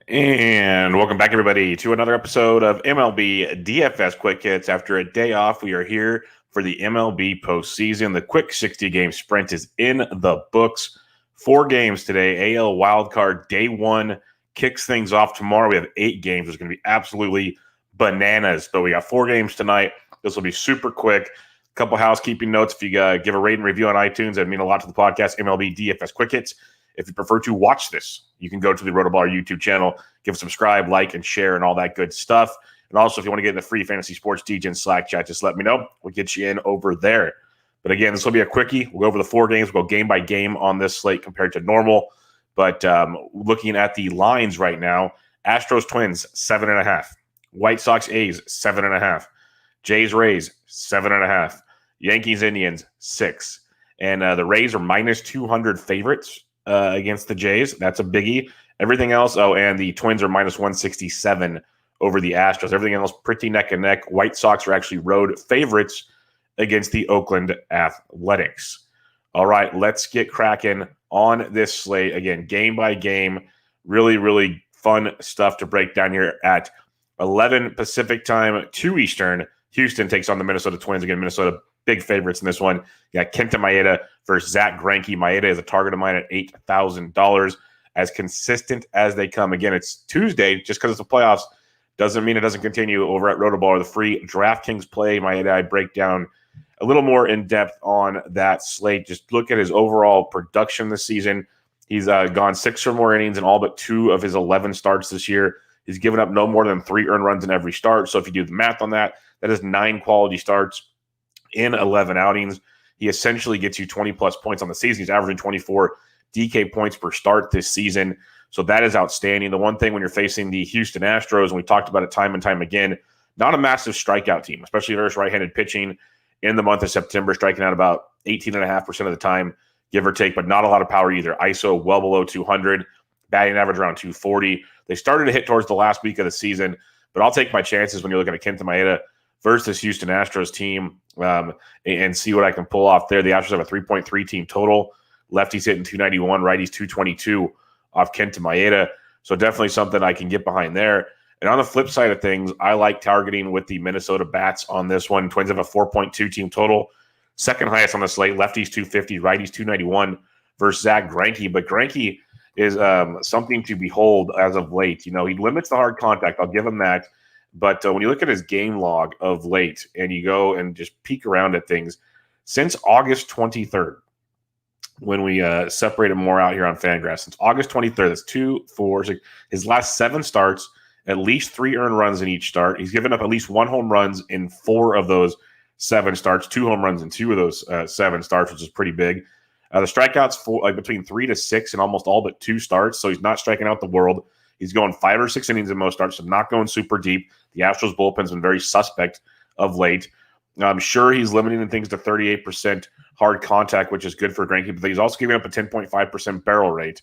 And welcome back, everybody, to another episode of MLB DFS Quick Hits. After a day off, we are here for the MLB postseason. The quick 60-game sprint is in the books. 4 games today. AL Wildcard Day 1 kicks things off tomorrow. We have 8 games. It's going to be absolutely bananas. But we got 4 games tonight. This will be super quick. A couple housekeeping notes. If you give a rate and review on iTunes, that'd mean a lot to the podcast, MLB DFS Quick Hits. If you prefer to watch this, you can go to the RotoBaller YouTube channel, give a subscribe, like, and share, and all that good stuff. And also, if you want to get in the free Fantasy Sports DGen Slack chat, just let me know. We'll get you in over there. But again, this will be a quickie. We'll go over the 4 games. We'll go game by game on this slate compared to normal. But looking at the lines right now, Astros Twins, 7.5. White Sox A's, 7.5. Jays Rays, 7.5. Yankees Indians, 6. And the Rays are minus 200 favorites against the Jays. That's a biggie. Everything else, and the Twins are minus 167 over the Astros. Everything else pretty neck and neck. White Sox are actually road favorites against the Oakland Athletics. All right, let's get cracking on this slate. Again, game by game, really, really fun stuff to break down here at 11 Pacific time, 2 Eastern. Houston takes on the Minnesota Twins. Again, Minnesota big favorites in this one. You got Kenta Maeda versus Zach Greinke. Maeda is a target of mine at $8,000. As consistent as they come. Again, it's Tuesday. Just because it's the playoffs doesn't mean it doesn't continue over at RotoBaller. The free DraftKings play. Maeda, I break down a little more in depth on that slate. Just look at his overall production this season. He's gone 6 or more innings in all but 2 of his 11 starts this year. He's given up no more than 3 earned runs in every start. So if you do the math on that, that is 9 quality starts in 11 outings. He essentially gets you 20-plus points on the season. He's averaging 24 DK points per start this season. So that is outstanding. The one thing when you're facing the Houston Astros, and we talked about it time and time again, not a massive strikeout team, especially versus right-handed pitching in the month of September, striking out about 18.5% of the time, give or take, but not a lot of power either. ISO well below 200, batting average around 240. They started to hit towards the last week of the season, but I'll take my chances when you're looking at Kenta Maeda versus this Houston Astros team and see what I can pull off there. The Astros have a 3.3 team total. Lefties hitting 291, righties 222 off Kenta Maeda. So definitely something I can get behind there. And on the flip side of things, I like targeting with the Minnesota Bats on this one. Twins have a 4.2 team total. Second highest on the slate. Lefties 250, righties 291 versus Zach Greinke. But Greinke is something to behold as of late. You know, he limits the hard contact. I'll give him that. But when you look at his game log of late and you go and just peek around at things, since August 23rd, when we separated more out here on Fangraphs, since August 23rd, that's 2, 4, 6, his last 7 starts, at least 3 earned runs in each start. He's given up at least 1 home runs in 4 of those 7 starts, 2 home runs in 2 of those 7 starts, which is pretty big. The strikeouts between 3 to 6 in almost all but 2 starts, so he's not striking out the world. He's going 5 or 6 innings in most starts, so not going super deep. The Astros bullpen's been very suspect of late. I'm sure he's limiting things to 38% hard contact, which is good for Greinke, but he's also giving up a 10.5% barrel rate.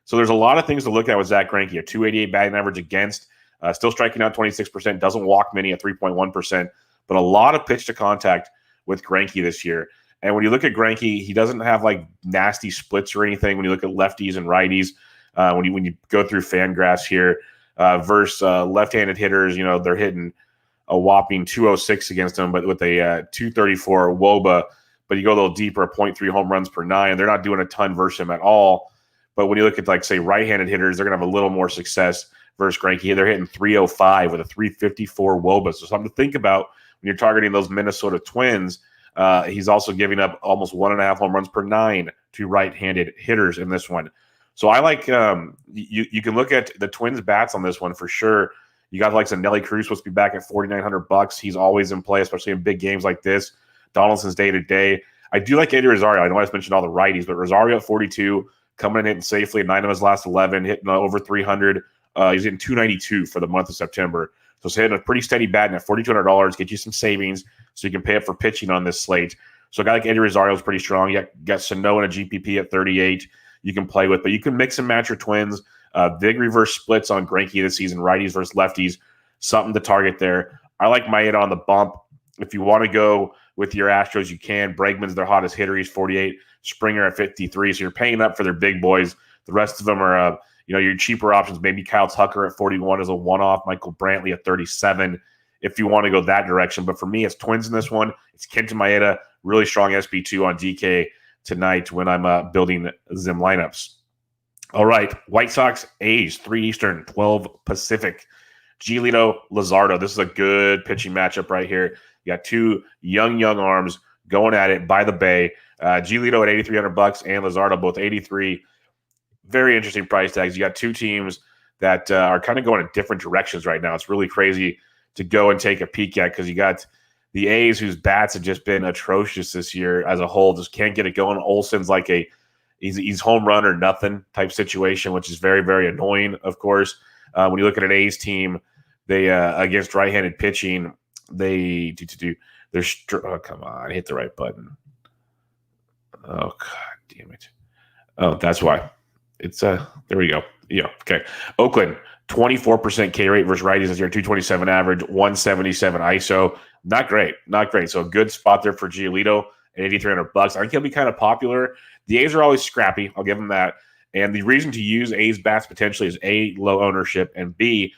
So there's a lot of things to look at with Zach Greinke. A 288 batting average against, still striking out 26%, doesn't walk many at 3.1%, but a lot of pitch to contact with Greinke this year. And when you look at Greinke, he doesn't have like nasty splits or anything. When you look at lefties and righties, when you go through Fangraphs here versus left-handed hitters, you know, they're hitting a whopping 206 against him, but with a 234 WOBA. But you go a little deeper, 0.3 home runs per 9. They're not doing a ton versus him at all. But when you look at, like, say, right-handed hitters, they're going to have a little more success versus Greinke. They're hitting 305 with a 354 WOBA. So something to think about when you're targeting those Minnesota Twins. He's also giving up almost 1.5 home runs per 9 to right-handed hitters in this one. So I like you can look at the Twins bats on this one for sure. You got like some Nelly Cruz supposed to be back at $4,900. He's always in play, especially in big games like this. Donaldson's day to day. I do like Eddie Rosario. I know I just mentioned all the righties, but Rosario at 42, coming in hitting safely at 9 of his last 11, hitting over 300. He's hitting 292 for the month of September. So he's hitting a pretty steady bat at $4,200, get you some savings so you can pay up for pitching on this slate. So a guy like Eddie Rosario is pretty strong. You got Sano and a GPP at 38 you can play with, but you can mix and match your Twins. Big reverse splits on Greinke this season, righties versus lefties, something to target there. I like Maeda on the bump. If you want to go with your Astros, you can. Bregman's their hottest hitter. He's 48. Springer at 53. So you're paying up for their big boys. The rest of them are, Your cheaper options, maybe Kyle Tucker at 41 is a one-off, Michael Brantley at 37 if you want to go that direction. But for me, it's Twins in this one. It's Kenta Maeda, really strong SB2 on DK tonight when I'm building Zim lineups. All right, White Sox, A's, 3 Eastern, 12 Pacific. Giolito, Lizardo. This is a good pitching matchup right here. You got two young arms going at it by the Bay. Giolito at $8,300 and Lizardo both 83. Very interesting price tags. You got two teams that are kind of going in different directions right now. It's really crazy to go and take a peek at because you got the A's whose bats have just been atrocious this year as a whole. Just can't get it going. Olsen's like he's home run or nothing type situation, which is very, very annoying, of course. When you look at an A's team, they against right-handed pitching, they oh, come on, hit the right button. Oh, God damn it. Oh, that's why. It's there we go. Yeah, okay. Oakland, 24% K rate versus righties this year, 227 average, 177 ISO. Not great. So a good spot there for Giolito at $8,300. I think he'll be kind of popular. The A's are always scrappy. I'll give them that. And the reason to use A's bats potentially is A, low ownership, and B,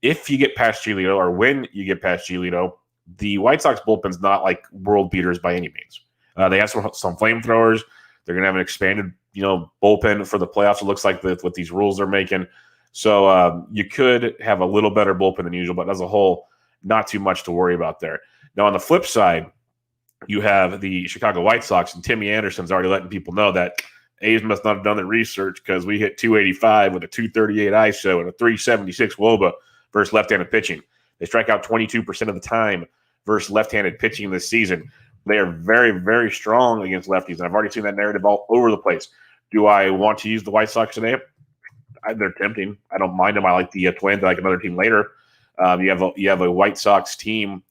if you get past Giolito or when you get past Giolito, the White Sox bullpen's not like world beaters by any means. They have some flamethrowers. They're going to have an expanded, bullpen for the playoffs. It looks like with these rules they're making. So you could have a little better bullpen than usual, but as a whole, not too much to worry about there. Now, on the flip side, you have the Chicago White Sox, and Timmy Anderson's already letting people know that A's must not have done the research because we hit 285 with a 238 ISO and a 376 WOBA versus left-handed pitching. They strike out 22% of the time versus left-handed pitching this season. They are very, very strong against lefties, and I've already seen that narrative all over the place. Do I want to use the White Sox today? They're tempting. I don't mind them. I like the Twins. I like another team later. You have a White Sox team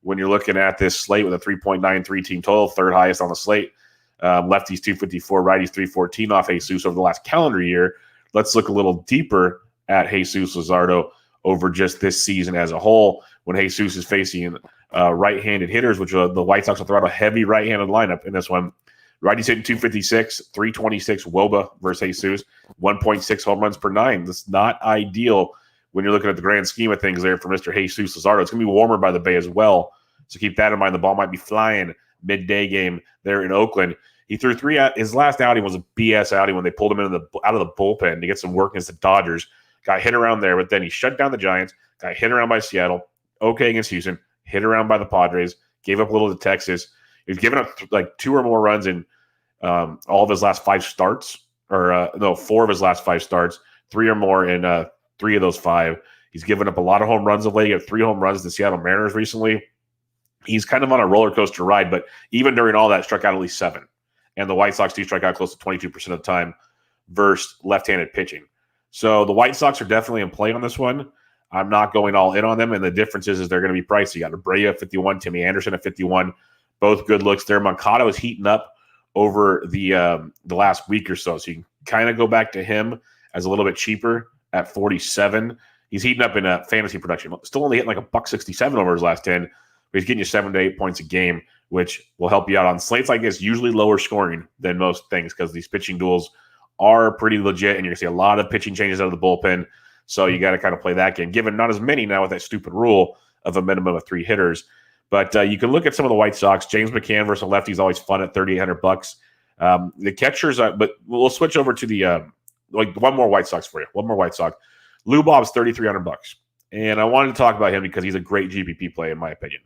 when you're looking at this slate with a 3.93 team total, third highest on the slate. Lefties 254, righties 314 off Jesus over the last calendar year. Let's look a little deeper at Jesus Lizardo over just this season as a whole when Jesus is facing right-handed hitters, which the White Sox will throw out a heavy right-handed lineup in this one. Righties hitting 256, 326 WOBA versus Jesus, 1.6 home runs per 9. That's not ideal when you're looking at the grand scheme of things there for Mr. Jesus Lizardo. It's going to be warmer by the Bay as well, so keep that in mind. The ball might be flying midday game there in Oakland. He threw 3 out. His last outing was a BS outing when they pulled him out of the bullpen to get some work against the Dodgers. Got hit around there, but then he shut down the Giants, got hit around by Seattle, okay against Houston, hit around by the Padres, gave up a little to Texas. He was giving up like 2 or more runs in all of his last 5 starts, or 4 of his last 5 starts, 3 or more in 3 of those 5. He's given up a lot of home runs of late. He had 3 home runs to the Seattle Mariners recently. He's kind of on a roller coaster ride, but even during all that, struck out at least 7. And the White Sox do strike out close to 22% of the time versus left-handed pitching. So the White Sox are definitely in play on this one. I'm not going all in on them, and the difference is they're going to be pricey. You got Abreu at 51, Timmy Anderson at 51, both good looks there. Moncada is heating up over the last week or so, so you can kind of go back to him as a little bit cheaper at 47. He's heating up in fantasy production. Still only hitting like $167 over his last 10, but he's getting you 7 to 8 points a game, which will help you out on slates like this. Usually lower scoring than most things because these pitching duels are pretty legit, and you're going to see a lot of pitching changes out of the bullpen. So you got to kind of play that game, given not as many now with that stupid rule of a minimum of 3 hitters. But you can look at some of the White Sox. James McCann versus a lefty is always fun at $3,800. The catchers, but we'll switch over to the one more White Sox for you. One more White Sox. Lou Bob's $3,300, and I wanted to talk about him because he's a great GPP play in my opinion.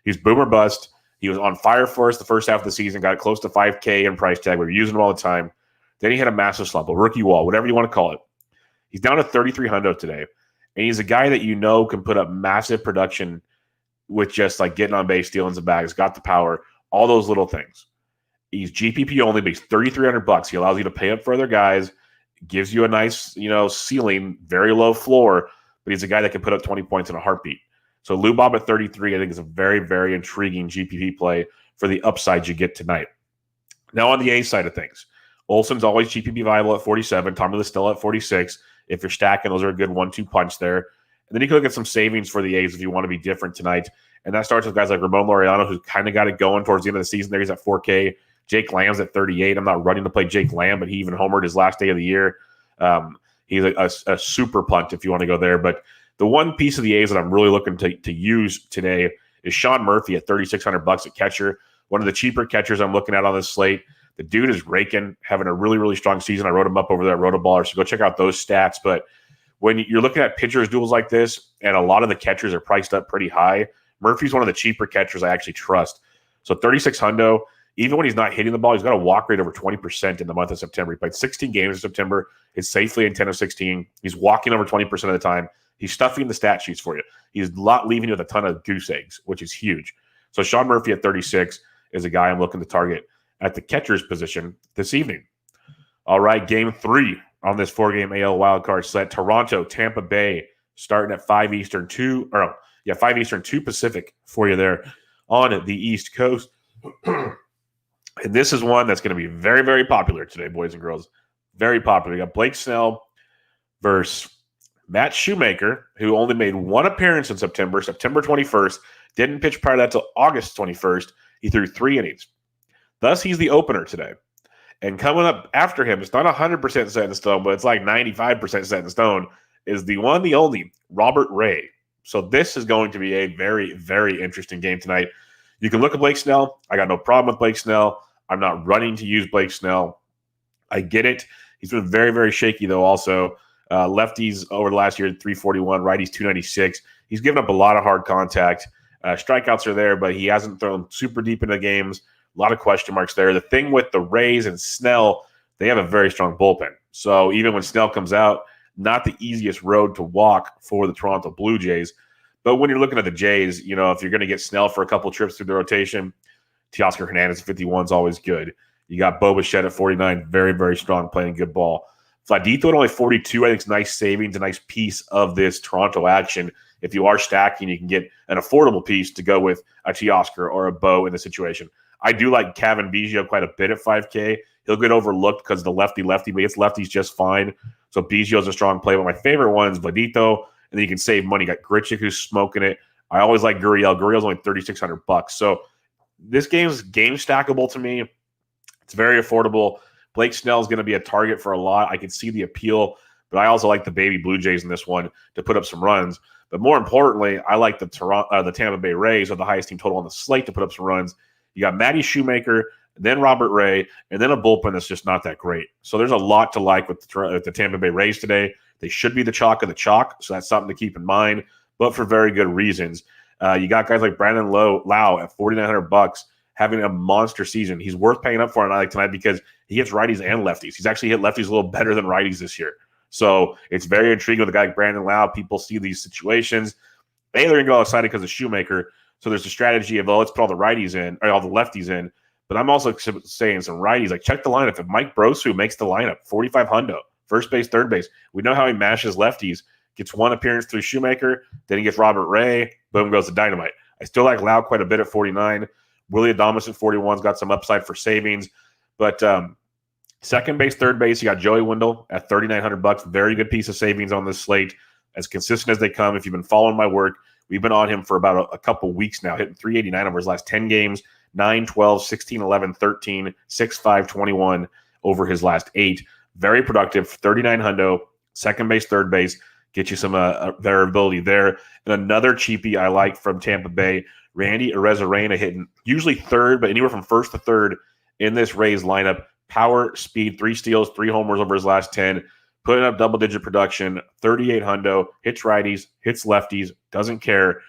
He's boomer bust. He was on fire for us the first half of the season. Got close to $5K in price tag. We were using him all the time. Then he had a massive slump, a rookie wall, whatever you want to call it. He's down to 3,300 today, and he's a guy that can put up massive production with just like getting on base, stealing some bags, got the power, all those little things. He's GPP only, but he's $3,300. He allows you to pay up for other guys, gives you a nice, ceiling, very low floor, but he's a guy that can put up 20 points in a heartbeat. So Lou Bob at 33, I think is a very, very intriguing GPP play for the upside you get tonight. Now on the A side of things, Olsen's always GPP viable at 47, Tommy Listella at 46. If you're stacking, those are a good 1-2 punch there. And then you can look at some savings for the A's if you want to be different tonight. And that starts with guys like Ramon Laureano, who's kind of got it going towards the end of the season. There he's at 4K. Jake Lamb's at 38. I'm not running to play Jake Lamb, but he even homered his last day of the year. He's a super punt if you want to go there. But the one piece of the A's that I'm really looking to use today is Sean Murphy at $3,600 at catcher. One of the cheaper catchers I'm looking at on this slate. The dude is raking, having a really, really strong season. I wrote him up over there at RotoBaller, so go check out those stats. But when you're looking at pitchers duels like this, and a lot of the catchers are priced up pretty high, Murphy's one of the cheaper catchers I actually trust. So 3,600, even when he's not hitting the ball, he's got a walk rate over 20% in the month of September. He played 16 games in September. He's safely in 10 of 16. He's walking over 20% of the time. He's stuffing the stat sheets for you. He's not leaving you with a ton of goose eggs, which is huge. So Sean Murphy at 36 is a guy I'm looking to target at the catcher's position this evening. All right, game 3 on this 4-game AL wildcard slate. Toronto, Tampa Bay, starting at 5 Eastern, 2 Pacific for you there on the East Coast. And this is one that's going to be very, very popular today, boys and girls. Very popular. You got Blake Snell versus Matt Shoemaker, who only made one appearance in September 21st, didn't pitch prior to that until August 21st. He threw 3 innings. Thus, he's the opener today. And coming up after him, it's not 100% set in stone, but it's like 95% set in stone, is the one, the only, Robert Ray. So this is going to be a very, very interesting game tonight. You can look at Blake Snell. I got no problem with Blake Snell. I'm not running to use Blake Snell. I get it. He's been very, very shaky, though, also. Lefties over the last year, 341, righties, 296. He's given up a lot of hard contact. Strikeouts are there, but he hasn't thrown super deep into games. A lot of question marks there. The thing with the Rays and Snell, they have a very strong bullpen. So even when Snell comes out, not the easiest road to walk for the Toronto Blue Jays. But when you're looking at the Jays, if you're going to get Snell for a couple trips through the rotation, Teoscar Hernandez at 51 is always good. You got Bo Bichette at 49, very, very strong, playing good ball. Vladito at only 42, I think is nice savings, a nice piece of this Toronto action. If you are stacking, you can get an affordable piece to go with a Teoscar or a Bo in the situation. I do like Kevin Biggio quite a bit at 5K. He'll get overlooked because the lefty, but he gets lefties just fine. So Biggio's a strong play. But my favorite one is Vladito, and then you can save money. You got Grichuk who's smoking it. I always like Gurriel. Gurriel's only $3,600. So this game's game stackable to me. It's very affordable. Blake Snell is going to be a target for a lot. I can see the appeal, but I also like the baby Blue Jays in this one to put up some runs. But more importantly, I like the Tampa Bay Rays are the highest team total on the slate to put up some runs. You got Matty Shoemaker, then Robert Ray, and then a bullpen that's just not that great. So there's a lot to like with the Tampa Bay Rays today. They should be the chalk of the chalk, so that's something to keep in mind, but for very good reasons. You got guys like Brandon Lau at $4,900 having a monster season. He's worth paying up for on a night like tonight because he hits righties and lefties. He's actually hit lefties a little better than righties this year. So it's very intriguing with a guy like Brandon Lau. People see these situations. They're going to go outside because of Shoemaker. So there's a strategy of, let's put all the righties in, or all the lefties in. But I'm also saying some righties. Like, check the lineup. If Mike Brosu makes the lineup, 4,500, first base, third base. We know how he mashes lefties. Gets one appearance through Shoemaker. Then he gets Robert Ray. Boom, goes to dynamite. I still like Lau quite a bit at 49. Willie Adames at 41's got some upside for savings. But second base, third base, you got Joey Wendell at $3,900. Very good piece of savings on this slate. As consistent as they come. If you've been following my work, we've been on him for about a couple weeks now, hitting 389 over his last 10 games, 9, 12, 16, 11, 13, 6, 5, 21 over his last 8. Very productive, 3,900, second base, third base, get you some variability there. And another cheapie I like from Tampa Bay, Randy Reza hitting usually third, but anywhere from first to third in this Rays lineup. Power, speed, 3 steals, 3 homers over his last 10. Putting up double-digit production, 3,800, hits righties, hits lefties, doesn't care.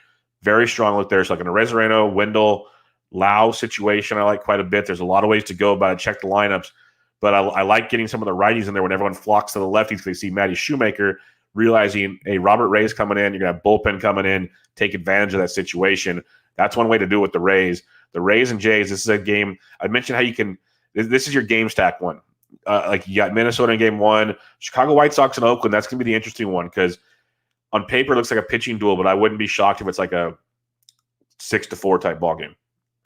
Very strong look there. So like in a Reserano, Wendell, Lau situation, I like quite a bit. There's a lot of ways to go about it. Check the lineups. But I like getting some of the righties in there when everyone flocks to the lefties because they see Matty Shoemaker, realizing, hey, Robert Ray's coming in, you're going to have bullpen coming in, take advantage of that situation. That's one way to do it with the Rays. The Rays and Jays, this is a game. I mentioned how you can – this is your game stack one. Like you got Minnesota in game 1, Chicago White Sox in Oakland. That's going to be the interesting one because on paper it looks like a pitching duel, but I wouldn't be shocked if it's like a 6-4 type ball game.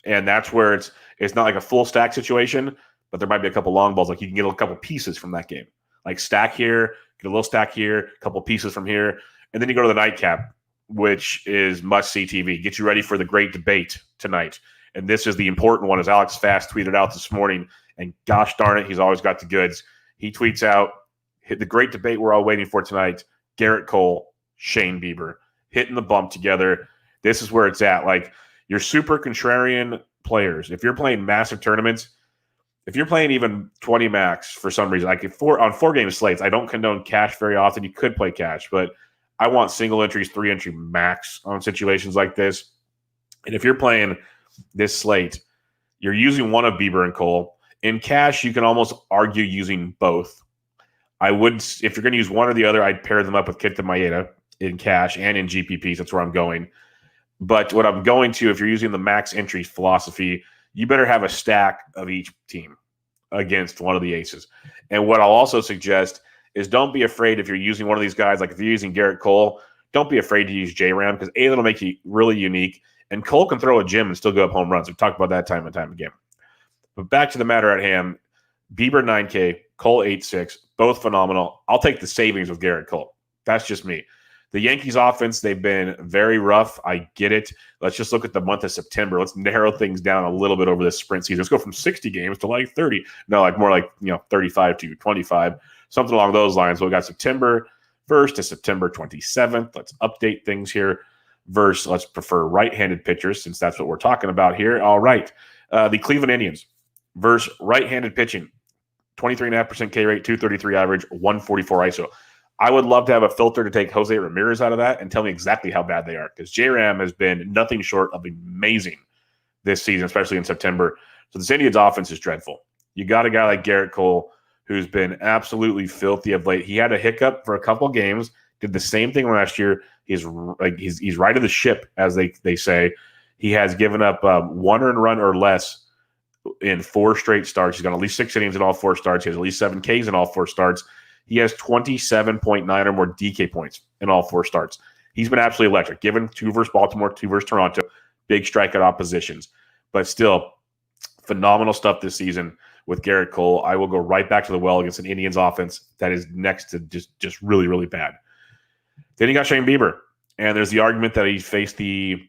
And that's where it's not like a full stack situation, but there might be a couple long balls. Like you can get a couple pieces from that game, like stack here, get a little stack here, a couple pieces from here, and then you go to the nightcap, which is must-see TV. Get you ready for the great debate tonight. And this is the important one, as Alex Fast tweeted out this morning. And gosh darn it, he's always got the goods. He tweets out, The great debate we're all waiting for tonight, Garrett Cole, Shane Bieber, hitting the bump together. This is where it's at. Like, your super contrarian players, if you're playing massive tournaments, if you're playing even 20 max for some reason, like on 4-game slates, I don't condone cash very often. You could play cash, but I want single entries, 3-entry max on situations like this. And if you're playing this slate, you're using one of Bieber and Cole. In cash, you can almost argue using both. I would, if you're going to use one or the other, I'd pair them up with Kenta Maeda in cash and in GPPs. That's where I'm going. But what I'm going to, if you're using the max entry philosophy, you better have a stack of each team against one of the aces. And what I'll also suggest is don't be afraid if you're using one of these guys, like if you're using Garrett Cole, don't be afraid to use J-Ram because A, that'll make you really unique. And Cole can throw a gym and still go up home runs. We've talked about that time and time again. But back to the matter at hand, Bieber 9K, Cole 8.6, both phenomenal. I'll take the savings with Garrett Cole. That's just me. The Yankees offense, they've been very rough. I get it. Let's just look at the month of September. Let's narrow things down a little bit over this sprint season. Let's go from 60 games to like 30. No, like more like 35 to 25, something along those lines. So we got September 1st to September 27th. Let's update things here. Let's prefer right-handed pitchers since that's what we're talking about here. All right. The Cleveland Indians versus right-handed pitching. 23.5% K rate, 233 average, 144 ISO. I would love to have a filter to take Jose Ramirez out of that and tell me exactly how bad they are because J-Ram has been nothing short of amazing this season, especially in September. So this Indians offense is dreadful. You got a guy like Garrett Cole who's been absolutely filthy of late. He had a hiccup for a couple of games, did the same thing last year. He's right of the ship, as they say. He has given up 1 earned run or less in 4 straight starts. He's got at least 6 innings in all 4 starts. He has at least 7 Ks in all 4 starts. He has 27.9 or more DK points in all 4 starts. He's been absolutely electric. Given 2 versus Baltimore, 2 versus Toronto, big strikeout oppositions. But still, phenomenal stuff this season with Garrett Cole. I will go right back to the well against an Indians offense that is next to just really, really bad. Then you got Shane Bieber. And there's the argument that he faced the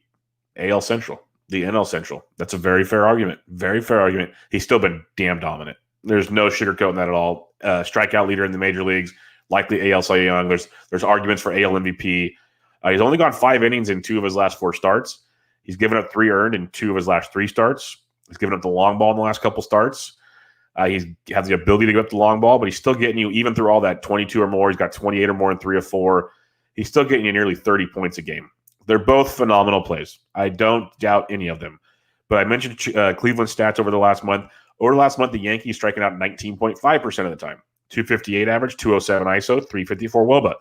AL Central, the NL Central. That's a very fair argument. Very fair argument. He's still been damn dominant. There's no sugarcoating that at all. Strikeout leader in the major leagues, likely AL Cy Young. There's arguments for AL MVP. He's only gone 5 innings in 2 of his last 4 starts. He's given up 3 earned in 2 of his last 3 starts. He's given up the long ball in the last couple starts. He has the ability to go up the long ball, but he's still getting you, even through all that, 22 or more. He's got 28 or more in 3 or 4. He's still getting you nearly 30 points a game. They're both phenomenal plays. I don't doubt any of them. But I mentioned Cleveland stats over the last month. Over the last month, the Yankees striking out 19.5% of the time. 258 average, 207 ISO, 354 WOBA.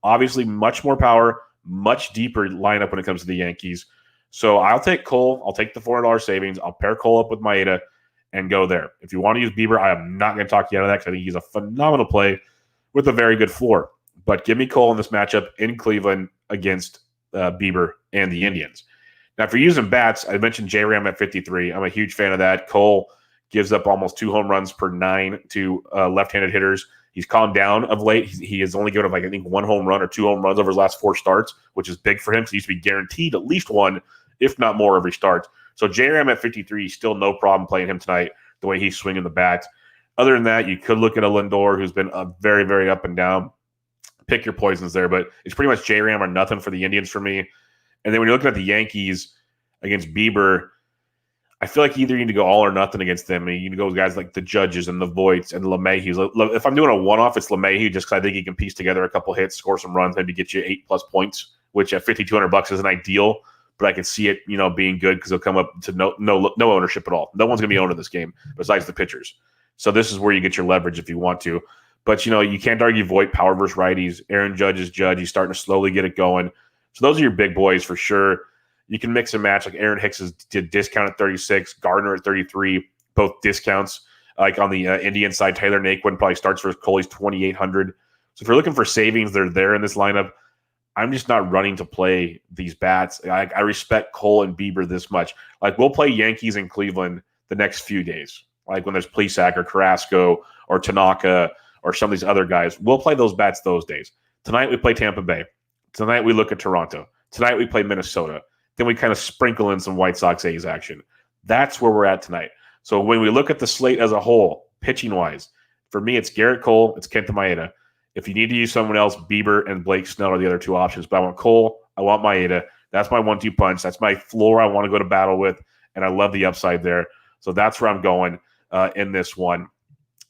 Obviously, much more power, much deeper lineup when it comes to the Yankees. So I'll take Cole. I'll take the $400 savings. I'll pair Cole up with Maeda and go there. If you want to use Bieber, I am not going to talk you out of that because I think he's a phenomenal play with a very good floor. But give me Cole in this matchup in Cleveland against Bieber and the Indians. Now, if you're using bats, I mentioned J-Ram at 53. I'm a huge fan of that. Cole gives up almost 2 home runs per 9 to left-handed hitters. He's calmed down of late. He has only given up, I think, 1 home run or 2 home runs over his last 4 starts, which is big for him. So he used to be guaranteed at least 1, if not more, every start. So J-Ram at 53, still no problem playing him tonight the way he's swinging the bat. Other than that, you could look at a Lindor who's been very, very up and down. Pick your poisons there, but it's pretty much J-Ram or nothing for the Indians for me. And then when you're looking at the Yankees against Bieber, I feel like either you need to go all or nothing against them. I mean, you need to go with guys like the Judges and the Voits and the LeMahieu's. If I'm doing a one-off, it's LeMahieu just because I think he can piece together a couple hits, score some runs, maybe get you 8+ points, which at $5,200 isn't ideal, but I can see it, being good because he'll come up to no ownership at all. No one's going to be owning this game besides the pitchers. So this is where you get your leverage if you want to. But, you can't argue Voit, power versus righties. Aaron Judge is Judge. He's starting to slowly get it going. So those are your big boys for sure. You can mix and match. Like Aaron Hicks did discount at 36, Gardner at 33, both discounts. Like on the Indian side, Tyler Naquin probably starts for Coley's 2,800. So if you're looking for savings, they're there in this lineup. I'm just not running to play these bats. I respect Cole and Bieber this much. Like we'll play Yankees in Cleveland the next few days. Like when there's Plesac or Carrasco or Tanaka or some of these other guys. We'll play those bats those days. Tonight we play Tampa Bay. Tonight we look at Toronto. Tonight we play Minnesota. Then we kind of sprinkle in some White Sox A's action. That's where we're at tonight. So when we look at the slate as a whole, pitching-wise, for me it's Garrett Cole, it's Kenta Maeda. If you need to use someone else, Bieber and Blake Snell are the other two options. But I want Cole. I want Maeda. That's my 1-2 punch. That's my floor I want to go to battle with, and I love the upside there. So that's where I'm going in this one.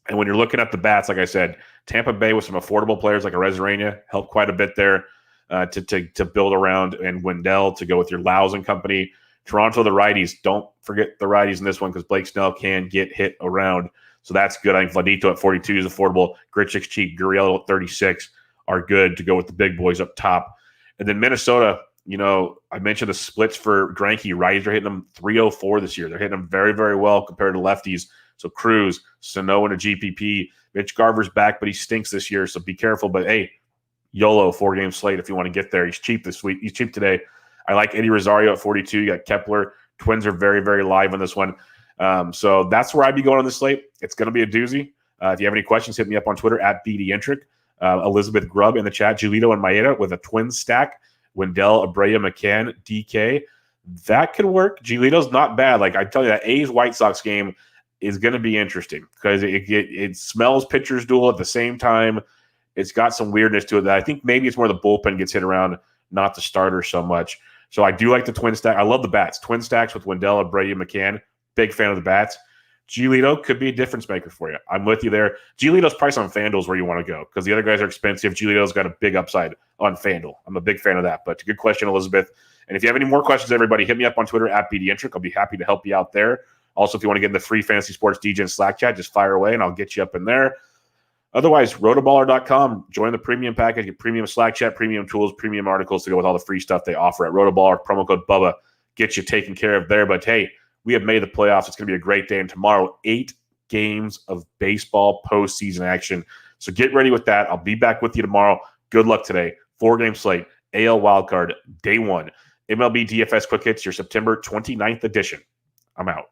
And when you're looking at the bats, like I said, Tampa Bay with some affordable players like a Reza helped quite a bit there to build around, and Wendell to go with your Laus and company. Toronto, the righties. Don't forget the righties in this one because Blake Snell can get hit around. So that's good. I think Vladito at 42 is affordable. Grichuk's cheap. Gurriel at 36 are good to go with the big boys up top. And then Minnesota, I mentioned the splits for Greinke. Righties are hitting them 304 this year. They're hitting them very, very well compared to lefties. So Cruz, Sano in a GPP. Mitch Garver's back, but he stinks this year, so be careful. But, hey, YOLO, 4-game slate if you want to get there. He's cheap this week. He's cheap today. I like Eddie Rosario at 42. You got Kepler. Twins are very, very live on this one. So that's where I'd be going on the slate. It's going to be a doozy. If you have any questions, hit me up on Twitter at BDintric. Elizabeth Grubb in the chat. Giolito and Maeda with a twin stack. Wendell, Abreu, McCann, DK. That could work. Giolito's not bad. Like I tell you, that A's White Sox game is going to be interesting because it smells pitchers duel at the same time. It's got some weirdness to it that I think maybe it's more the bullpen gets hit around, not the starter so much. So I do like the twin stack. I love the bats. Twin stacks with Wendell, Abreu, McCann. Big fan of the bats. Giolito could be a difference maker for you. I'm with you there. Giolito's price on FanDuel is where you want to go because the other guys are expensive. Giolito's got a big upside on FanDuel. I'm a big fan of that. But good question, Elizabeth. And if you have any more questions, everybody, hit me up on Twitter at BDintric. I'll be happy to help you out there. Also, if you want to get in the free Fantasy Sports DJ Slack chat, just fire away and I'll get you up in there. Otherwise, rotoballer.com. Join the premium package, get premium Slack chat, premium tools, premium articles to go with all the free stuff they offer at RotoBaller. Promo code Bubba gets you taken care of there. But, hey, we have made the playoffs. It's going to be a great day. And tomorrow, 8 games of baseball postseason action. So get ready with that. I'll be back with you tomorrow. Good luck today. 4-game slate, AL Wildcard, Day 1. MLB DFS Quick Hits, your September 29th edition. I'm out.